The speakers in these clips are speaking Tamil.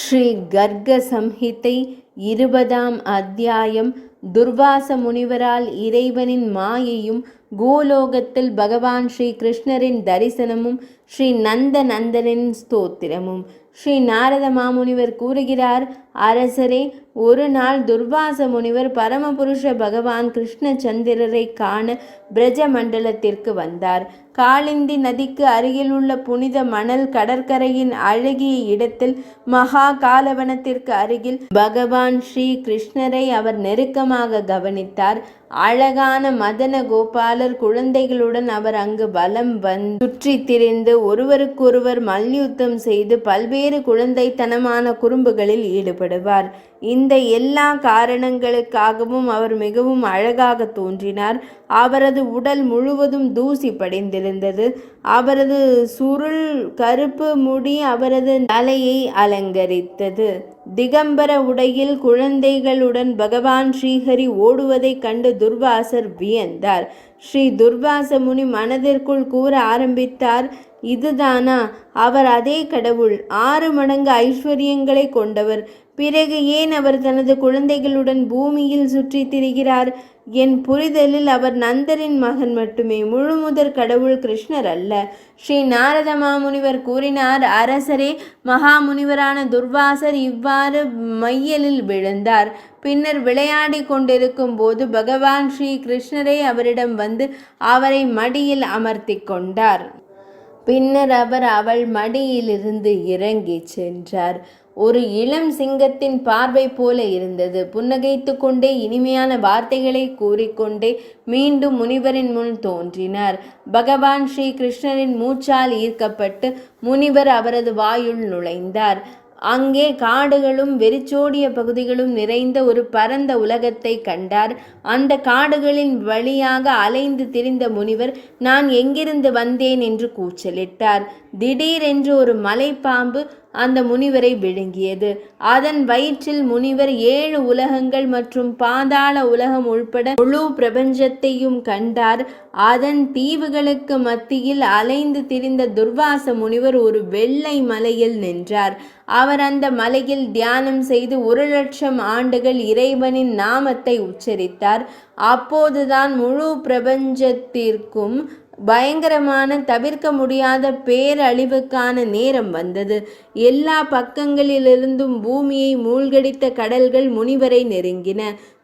ஸ்ரீ கர்க சம்ஹிதை 20ஆம் அத்தியாயம். துர்வாச முனிவரால் இறைவனின் மாயையும் கோலோகத்தில் பகவான் ஸ்ரீ கிருஷ்ணரின் தரிசனமும் ஸ்ரீ நந்த நந்தனின் ஸ்தோத்திரமும். ஸ்ரீ நாரத மாமுனிவர் கூறுகிறார், அரசரே, ஒரு நாள் துர்வாச முனிவர் பரமபுருஷ பகவான் கிருஷ்ணச்சந்திரரை காண பிரஜ மண்டலத்திற்கு வந்தார். காளிந்தி நதிக்கு அருகில் உள்ள புனித மணல் கடற்கரையின் அழகிய இடத்தில் மகா காலவனத்திற்கு அருகில் பகவான் ஸ்ரீ கிருஷ்ணரை அவர் நெருக்கமாக கவனித்தார். அழகான மதன கோபாலர் குழந்தைகளுடன் அவர் அங்கு வலம் வந்து சுற்றி திரிந்து ஒருவருக்கொருவர் மல்யுத்தம் செய்து பல்வேறு குழந்தைத்தனமான குறும்புகளில் ஈடுபடுவார். இந்த எல்லா காரணங்களுக்காகவும் அவர் மிகவும் அழகாக தோன்றினார். அவரது உடல் முழுவதும் தூசி படிந்திருந்தது. அவரது சுருள் கருப்பு முடி அவரது தலையை அலங்கரித்தது. திகம்பர உடையில் குழந்தைகளுடன் பகவான் ஸ்ரீஹரி ஓடுவதைக் கண்டு துர்வாசர் வியந்தார். ஸ்ரீ துர்வாச முனி மனதிற்குள் கூற ஆரம்பித்தார், இதுதானா அவர்? அதே கடவுள், 6 மடங்கு ஐஸ்வர்யங்களை கொண்டவர். பிறகு ஏன் அவர் தனது குழந்தைகளுடன் பூமியில் சுற்றி திரிகிறார்? என் புரிதலில் அவர் நந்தரின் மகன் மட்டுமே, முழுமுதற் கடவுள் கிருஷ்ணர் அல்ல. ஸ்ரீ நாரத மாமுனிவர் கூறினார், அரசரே, மகாமுனிவரான துர்வாசர் இவ்வாறு மையலில் விழுந்தார். பின்னர் விளையாடி கொண்டிருக்கும் போது பகவான் ஸ்ரீ கிருஷ்ணரே அவரிடம் வந்து அவரை மடியில் அமர்த்தி கொண்டார். பின்னர் அவர் அவள் மடியிலிருந்து இறங்கி சென்றார். ஒரு இளம் சிங்கத்தின் பார்வை போல இருந்தது. புன்னகைத்து கொண்டே இனிமையான வார்த்தைகளை கூறிக்கொண்டே மீண்டும் முனிவரின் முன் தோன்றினார். பகவான் ஸ்ரீ கிருஷ்ணரின் மூச்சால் ஈர்க்கப்பட்டு முனிவர் அவரது வாயுள் நுழைந்தார். அங்கே காடுகளும் வெறிச்சோடிய பகுதிகளும் நிறைந்த ஒரு பரந்த உலகத்தை கண்டார். அந்த காடுகளின் வழியாக அலைந்து திரிந்த முனிவர், நான் எங்கிருந்து வந்தேன் என்று கூச்சலிட்டார். திடீரென்று ஒரு மலைப்பாம்பு அந்த முனிவரை விழுங்கியது. அதன் வயிற்றில் முனிவர் 7 உலகங்கள் மற்றும் பாதாள உலகம் உள்பட முழு பிரபஞ்சத்தையும் கண்டார். அதன் தீவுகளுக்கு மத்தியில் அலைந்து திரிந்த துர்வாச முனிவர் ஒரு வெள்ளை மலையில் நின்றார். அவர் அந்த மலையில் தியானம் செய்து 1,00,000 ஆண்டுகள் இறைவனின் நாமத்தை உச்சரித்தார். அப்போதுதான் முழு பிரபஞ்சத்திற்கும் பயங்கரமான தவிர்க்க முடியாத பேரழிவுக்கான நேரம் வந்தது. எல்லா பக்கங்களிலிருந்தும் பூமியை மூழ்கடித்த கடல்கள் முனிவரை நெருங்கின.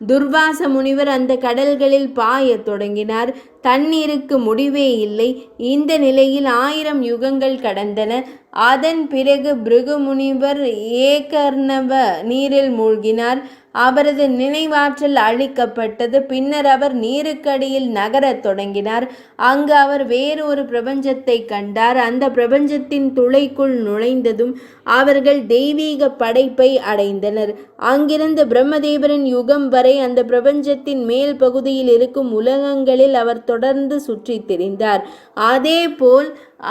துர்வாச முனிவர் அந்த கடல்களில் பாயத் தொடங்கினார். தண்ணீருக்கு முடிவே இல்லை. இந்த நிலையில் 1000 யுகங்கள் கடந்தன. அதன் பிறகு பிருகு முனிவர் ஏகர்ணவ நீரில் மூழ்கினார். அவரது நினைவாற்றல் அழிக்கப்பட்டது. பின்னர் அவர் நீருக்கடியில் நகரத் தொடங்கினார். அங்கு அவர் வேறு ஒரு பிரபஞ்சத்தை கண்டார். அந்த பிரபஞ்சத்தின் துளைக்குள் நுழைந்ததும் அவர்கள் தெய்வீக படைப்பை அடைந்தனர். அங்கிருந்து பிரம்மதேவரின் யுகம் வரை அந்த பிரபஞ்சத்தின் மேல் பகுதியில் இருக்கும் உலகங்களில் அவர் தொடர்ந்து சுற்றி திரிந்தார். அதேபோல்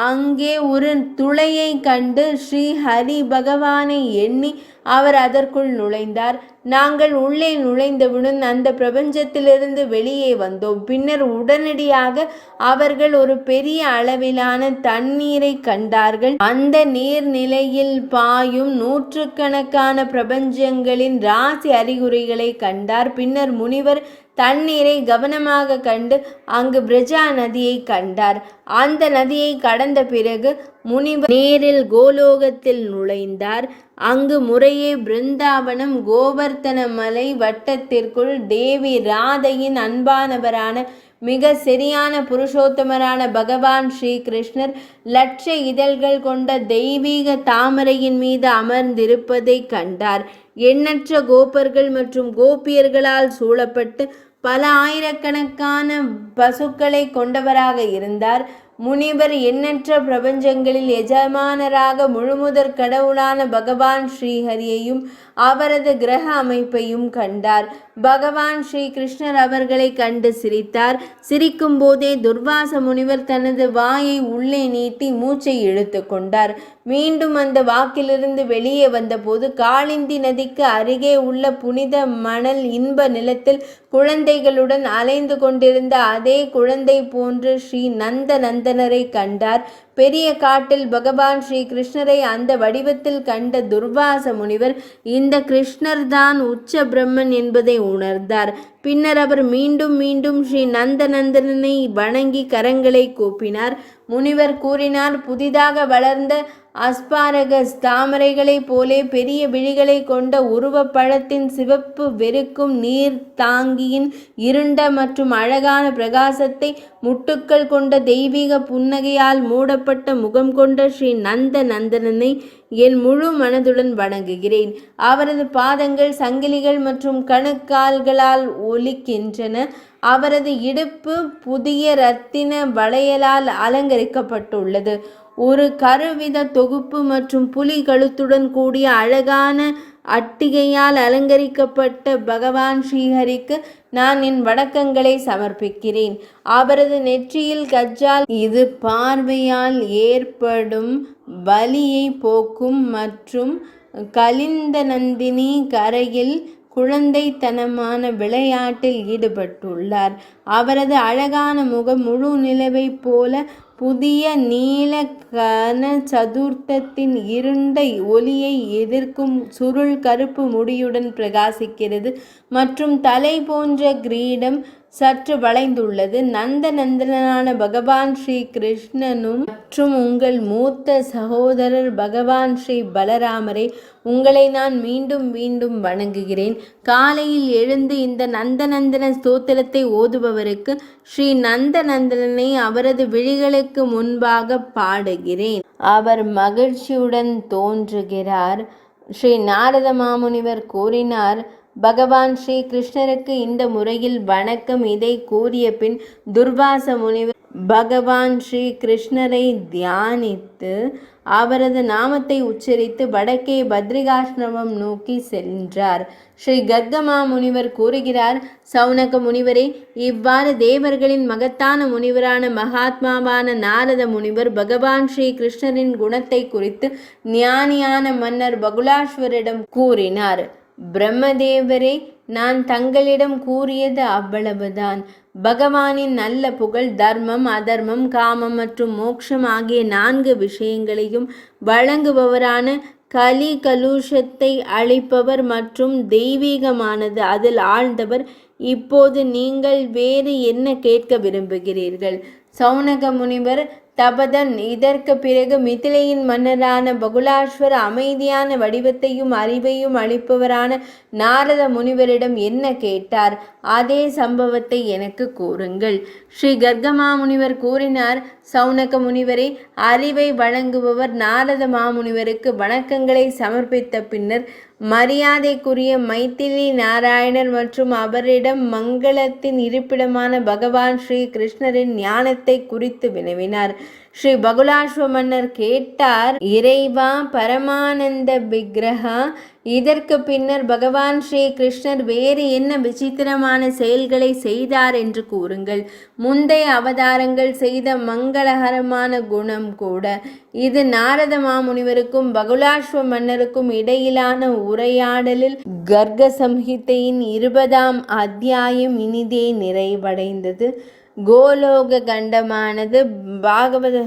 அங்கே ஒரு துளையை கண்டு ஸ்ரீ ஹரி பகவானை எண்ணி அவர் அதற்குள் நுழைந்தார். நாங்கள் உள்ளே நுழைந்தவுடன் அந்த பிரபஞ்சத்திலிருந்து வெளியே வந்தோம். பின்னர் உடனடியாக அவர்கள் ஒரு பெரிய அளவிலான தண்ணீரை கண்டார்கள். அந்த நீர்நிலையில் பாயும் 100கணக்கான பிரபஞ்சங்களின் ராசி அறிகுறிகளை கண்டார். பின்னர் முனிவர் தண்ணீரை கவனமாக கண்டு அங்கு பிரஜா நதியை கண்டார். அந்த நதியை கடந்த பிறகு முனிவர் நேரில் கோலோகத்தில் நுழைந்தார். அங்கு முறையே பிருந்தாவனம், கோவர்த்தன மலை வட்டத்திற்குள் தேவி ராதையின் அன்பானவரான மிக சரியான புருஷோத்தமரான பகவான் ஸ்ரீ கிருஷ்ணர் 1,00,000 இதழ்கள் கொண்ட தெய்வீக தாமரையின் மீது அமர்ந்திருப்பதை கண்டார். எண்ணற்ற கோபர்கள் மற்றும் கோபியர்களால் சூழப்பட்டு பல ஆயிரக்கணக்கான பசுக்களை கொண்டவராக இருந்தார். முனிவர் எண்ணற்ற பிரபஞ்சங்களில் எஜமானராக முழுமுதற் கடவுளான பகவான் ஸ்ரீஹரியையும் அவரது கிரக அமைப்பையும் கண்டார். பகவான் ஸ்ரீ கிருஷ்ணர் அவர்களை கண்டு சிரித்தார். சிரிக்கும் போதே துர்வாச முனிவர் தனது வாயை உள்ளே நீட்டி மூச்சை இழுத்து கொண்டார். மீண்டும் அந்த வாக்கிலிருந்து வெளியே வந்தபோது காளிந்தி நதிக்கு அருகே உள்ள புனித மணல் இன்ப நிலத்தில் குழந்தைகளுடன் அலைந்து கொண்டிருந்த அதே குழந்தை போன்று ஸ்ரீ நந்த நந்தனரை கண்டார். பெரிய காட்டில் பகவான் ஸ்ரீ கிருஷ்ணரை அந்த வடிவத்தில் கண்ட துர்வாச முனிவர் இந்த கிருஷ்ணர்தான் உச்ச பிரம்மன் என்பதை உணர்ந்தார். பின்னர் அவர் மீண்டும் மீண்டும் ஸ்ரீ நந்தனந்தனனை வணங்கி கரங்களை கூப்பினார். முனிவர் கூறினார், புதிதாக வளர்ந்த அஸ்பாரகஸ் தாமரைகளைப் போலே பெரிய விழிகளை கொண்ட உருவப்பழத்தின் சிவப்பு வெறுக்கும் நீர் தாங்கியின் இருண்ட மற்றும் அழகான பிரகாசத்தை, முட்டுக்கள் கொண்ட தெய்வீக புன்னகையால் மூடப்பட்ட முகம் கொண்ட ஸ்ரீ நந்தனந்தனனை என் முழு மனதுடன் வணங்குகிறேன். அவரது பாதங்கள் சங்கிலிகள் மற்றும் கணுக்கால்களால் ஒலிக்கின்றன. அவரது இடுப்பு புதிய இரத்தின வளையலால் அலங்கரிக்கப்பட்டுள்ளது. ஒரு கருவித தொகுப்பு மற்றும் புலி கழுத்துடன் கூடிய அழகான அட்டிகையால் அலங்கரிக்கப்பட்ட பகவான் ஸ்ரீஹரிக்கு நான் என் வணக்கங்களை சமர்ப்பிக்கிறேன். அவரது நெற்றியில் கஜ்ஜால், இது பார்வையால் ஏற்படும் வலியை போக்கும் மற்றும் கலிந்தநந்தினி கரையில் குழந்தைத்தனமான விளையாட்டில் ஈடுபட்டுள்ளார். அவரது அழகான முகம் முழு நிலவைப் போல புதிய நீல கன சதுர்த்தத்தின் இருண்ட ஒளியை எதிர்க்கும் சுருள் கருப்பு முடியுடன் பிரகாசிக்கிறது மற்றும் தலை போன்ற கிரீடம் சற்று வளைந்துள்ளது. நந்தனந்தனான பகவான் ஸ்ரீ கிருஷ்ணனும் மற்றும் உங்கள் மூத்த சகோதரர் பகவான் ஸ்ரீ பலராமரே, உங்களை நான் மீண்டும் மீண்டும் வணங்குகிறேன். காலையில் எழுந்து இந்த நந்தனந்தன ஸ்தோத்திரத்தை ஓதுபவருக்கு ஸ்ரீ நந்தனந்தனனை அவரது விழிகளுக்கு முன்பாக பாடுகிறேன். அவர் மகிழ்ச்சியுடன் தோன்றுகிறார். ஸ்ரீ நாரத மாமுனிவர் கூறினார், பகவான் ஸ்ரீ கிருஷ்ணருக்கு இந்த முறையில் வணக்கம். இதை கூறிய பின் துர்வாச முனிவர் பகவான் ஸ்ரீ கிருஷ்ணரை தியானித்து அவரது நாமத்தை உச்சரித்து வடக்கே பத்ரிகாசிரமம் நோக்கி சென்றார். ஸ்ரீ கர்கமா முனிவர் கூறுகிறார், சௌனக முனிவரே, இவ்வாறு தேவர்களின் மகத்தான முனிவரான மகாத்மாவான நாரத முனிவர் பகவான் ஸ்ரீ கிருஷ்ணரின் குணத்தை குறித்து ஞானியான மன்னர் பகுலாஸ்வரிடம் கூறினார். பிரம்மதேவரே, நான் தங்களிடம் கூறியது அவ்வளவுதான். பகவானின் நல்ல புகழ், தர்மம், அதர்மம், காமம் மற்றும் மோட்சம் ஆகிய 4 விஷயங்களையும் வழங்குபவரான, கலி கலுஷத்தை அழிப்பவர் மற்றும் தெய்வீகமானது அதில் ஆழ்ந்தவர். இப்போது நீங்கள் வேறு என்ன கேட்க விரும்புகிறீர்கள்? சௌனக முனிவர் தபதன் இதற்கு பிறகு மிதிலையின் மன்னரான பகுலாஸ்வர் அமைதியான வடிவத்தையும் அறிவையும் அளிப்பவரான நாரத முனிவரிடம் என்ன கேட்டார்? அதே சம்பவத்தை எனக்கு கூறுங்கள். ஸ்ரீ கர்கமா முனிவர் கூறினார், சௌனக முனிவரே, அறிவை வழங்குபவர் நாரத மாமுனிவருக்கு வணக்கங்களை சமர்ப்பித்த பின்னர் மரியாதைக்குரிய மைத்திலி நாராயணர் மற்றும் அவரிடம் மங்களத்தின் இருப்பிடமான பகவான் ஸ்ரீ கிருஷ்ணரின் ஞானத்தை குறித்து வினவினார். ஸ்ரீ பகுலாஸ்வ மன்னர் கேட்டார், இறைவா பரமானந்த விக்கிரகா, இதற்கு பின்னர் பகவான் ஸ்ரீ கிருஷ்ணர் வேறு என்ன விசித்திரமான செயல்களை செய்தார் என்று கூறுங்கள். முந்தைய அவதாரங்கள் செய்த மங்களகரமான குணம் கூட. இது நாரத மாமுனிவருக்கும் பகுலாஸ்வ மன்னருக்கும் இடையிலான உரையாடலில் கர்க சம்ஹிதையின் 20ஆம் அத்தியாயம் இனிதே நிறைவடைந்தது. கோலோக கண்டமானது பாகவத